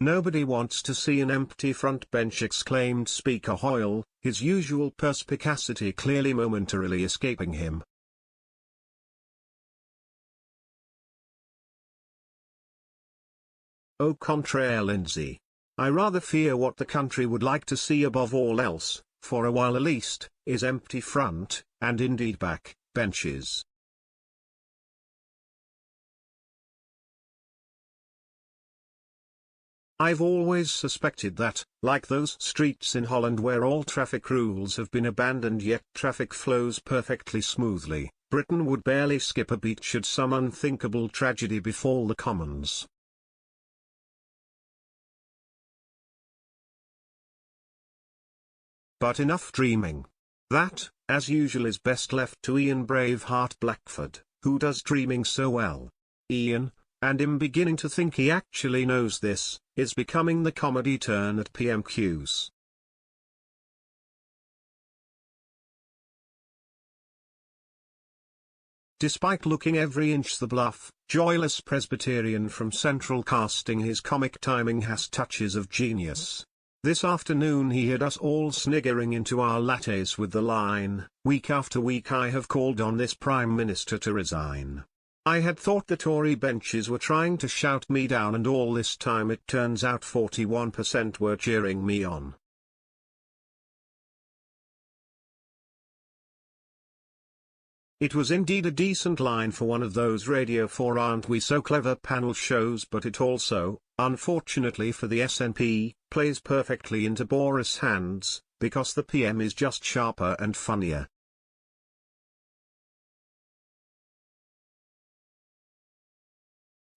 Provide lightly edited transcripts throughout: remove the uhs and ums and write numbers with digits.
"Nobody wants to see an empty front bench," exclaimed Speaker Hoyle, his usual perspicacity clearly momentarily escaping him. Au contraire, Lindsay. I rather fear what the country would like to see above all else, for a while at least, is empty front, and indeed back, benches. I've always suspected that, like those streets in Holland where all traffic rules have been abandoned yet traffic flows perfectly smoothly, Britain would barely skip a beat should some unthinkable tragedy befall the Commons. But enough dreaming. That, as usual, is best left to Ian Braveheart Blackford, who does dreaming so well. Ian, and I'm beginning to think he actually knows this, is becoming the comedy turn at PMQs. Despite looking every inch the bluff, joyless Presbyterian from Central casting, his comic timing has touches of genius. This afternoon he had us all sniggering into our lattes with the line, "Week after week I have called on this Prime Minister to resign. I had thought the Tory benches were trying to shout me down, and all this time it turns out 41% were cheering me on." It was indeed a decent line for one of those Radio 4 Aren't We So Clever panel shows, but it also, unfortunately for the SNP, plays perfectly into Boris' hands, because the PM is just sharper and funnier.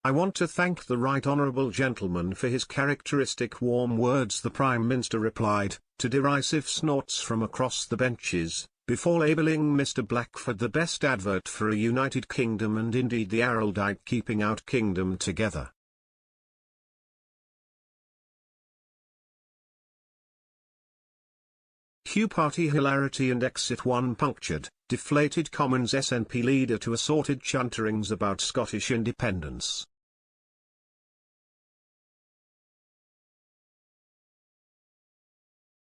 I want to thank the right honourable gentleman for his characteristic warm words, the Prime Minister replied, to derisive snorts from across the benches, before labelling Mr. Blackford the best advert for a united kingdom and indeed the erudite keeping out kingdom together. Hugh party hilarity and exit 1 punctured, deflated Commons SNP leader to assorted chunterings about Scottish independence.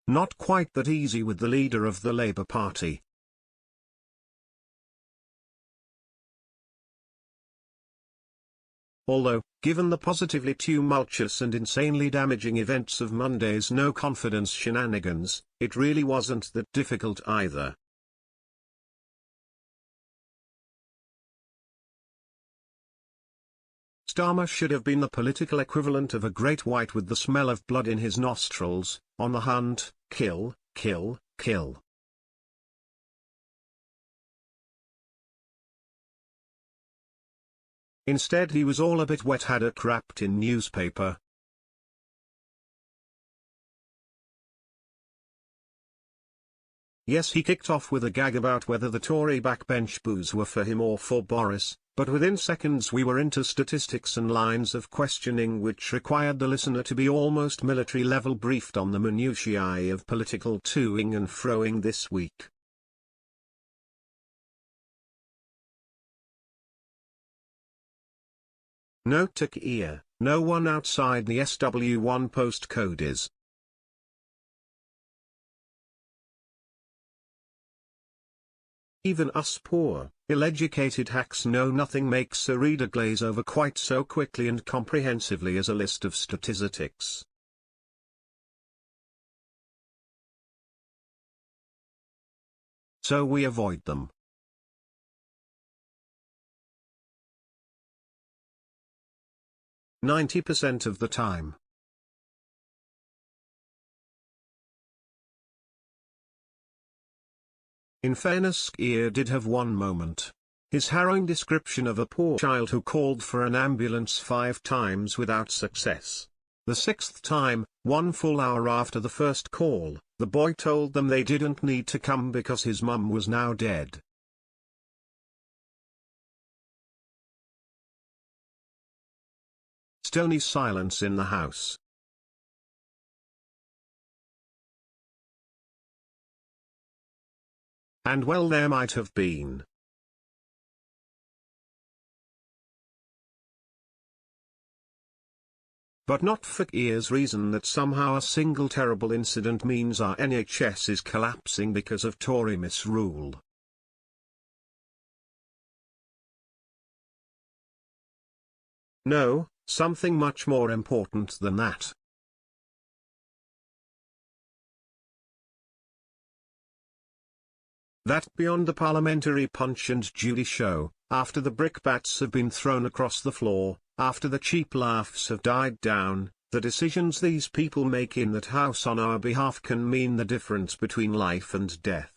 Not quite that easy with the leader of the Labour Party. Although, given the positively tumultuous and insanely damaging events of Monday's no-confidence shenanigans, it really wasn't that difficult either. Starmer should have been the political equivalent of a great white with the smell of blood in his nostrils, on the hunt, kill, kill, kill. Instead he was all a bit wet haddock wrapped in newspaper. Yes, he kicked off with a gag about whether the Tory backbench boos were for him or for Boris, but within seconds we were into statistics and lines of questioning which required the listener to be almost military-level briefed on the minutiae of political toing and froing this week. Note to Kia, no one outside the SW1 postcode is. Even us poor, ill-educated hacks know nothing makes a reader glaze over quite so quickly and comprehensively as a list of statistics. So we avoid them. "90% of the time. In fairness, Skier did have one moment. His harrowing description of a poor child who called for an ambulance 5 times without success. The 6th time, 1 full hour after the first call, the boy told them they didn't need to come because his mum was now dead. Stony silence in the house. And well, there might have been. but not for years reason that somehow a single terrible incident means our NHS is collapsing because of Tory misrule. No, something much more important than that. That beyond the parliamentary Punch and Judy show, after the brickbats have been thrown across the floor, after the cheap laughs have died down, the decisions these people make in that house on our behalf can mean the difference between life and death.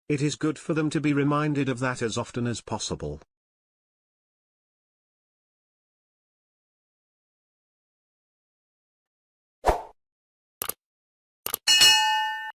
It is good for them to be reminded of that as often as possible.